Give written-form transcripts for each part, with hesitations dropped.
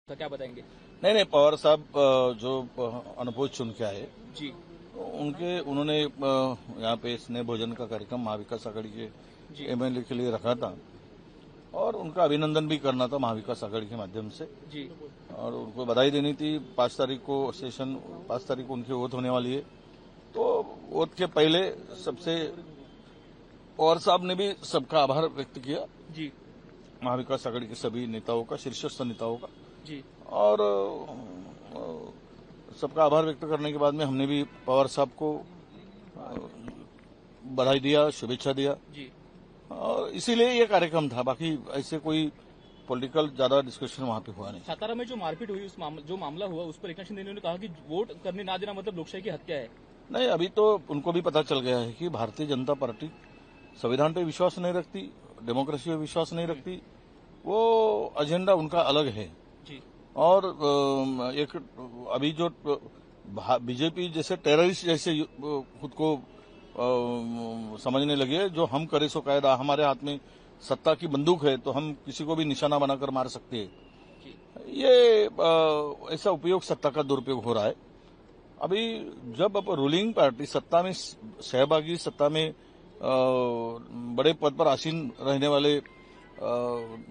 तो क्या बताएंगे? नहीं, पवार साहब जो अनुभव चुन के आए जी उन्होंने यहाँ पे स्नेह भोजन का कार्यक्रम महाविकास आघाड़ी के जी एमएलए के लिए रखा था और उनका अभिनंदन भी करना था महाविकास आघाड़ी के माध्यम से जी और उनको बधाई देनी थी। 5 तारीख को उनकी वोट होने वाली है, तो वोट के पहले सबसे पवार साहब ने भी सबका आभार व्यक्त किया जी महाविकास आघाड़ी के सभी नेताओं का, शीर्षस्थ नेताओं का। जी और सबका आभार व्यक्त करने के बाद में हमने भी पवार साहब को बधाई दिया, शुभेच्छा दिया जी और इसीलिए ये कार्यक्रम था। बाकी ऐसे कोई पॉलिटिकल ज्यादा डिस्कशन वहां पे हुआ नहीं। सातारा में जो मारपीट हुई, जो मामला हुआ, उस पर एकनाथ शिंदे ने कहा कि वोट करने ना देना मतलब लोकशाही की हत्या है। नहीं, अभी तो उनको भी पता चल गया है कि भारतीय जनता पार्टी संविधान पे विश्वास नहीं रखती, डेमोक्रेसी पे विश्वास नहीं रखती। वो एजेंडा उनका अलग है। जी और एक अभी जो बीजेपी जैसे टेररिस्ट जैसे खुद को समझने लगे, जो हम करे सो कायदा, हमारे हाथ में सत्ता की बंदूक है तो हम किसी को भी निशाना बनाकर मार सकते हैं। ये ऐसा उपयोग, सत्ता का दुरुपयोग हो रहा है। अभी जब अब रूलिंग पार्टी सत्ता में सहभागी, सत्ता में बड़े पद पर आसीन रहने वाले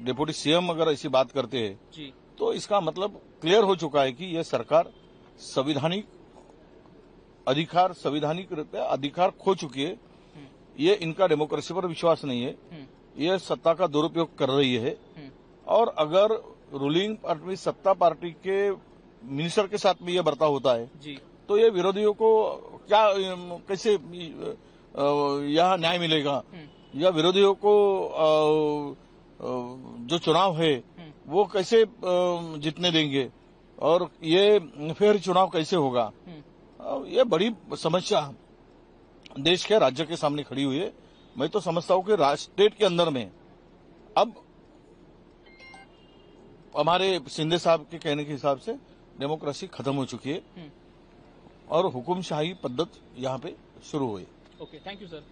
डिप्टी सीएम अगर ऐसी बात करते हैं तो इसका मतलब क्लियर हो चुका है कि यह सरकार संवैधानिक अधिकार खो चुकी है। ये इनका डेमोक्रेसी पर विश्वास नहीं है, ये सत्ता का दुरुपयोग कर रही है। और अगर रूलिंग पार्टी, सत्ता पार्टी के मिनिस्टर के साथ में यह बर्ताव होता है तो ये विरोधियों को क्या, कैसे यह न्याय मिलेगा, या विरोधियों को जो चुनाव है वो कैसे जीतने देंगे और ये फिर चुनाव कैसे होगा। ये बड़ी समस्या देश के, राज्य के सामने खड़ी हुई है। मैं तो समझता हूं कि स्टेट के अंदर में अब हमारे शिंदे साहब के कहने के हिसाब से डेमोक्रेसी खत्म हो चुकी है और हुकुमशाही पद्धत यहां पे शुरू हुई। Okay, thank you sir.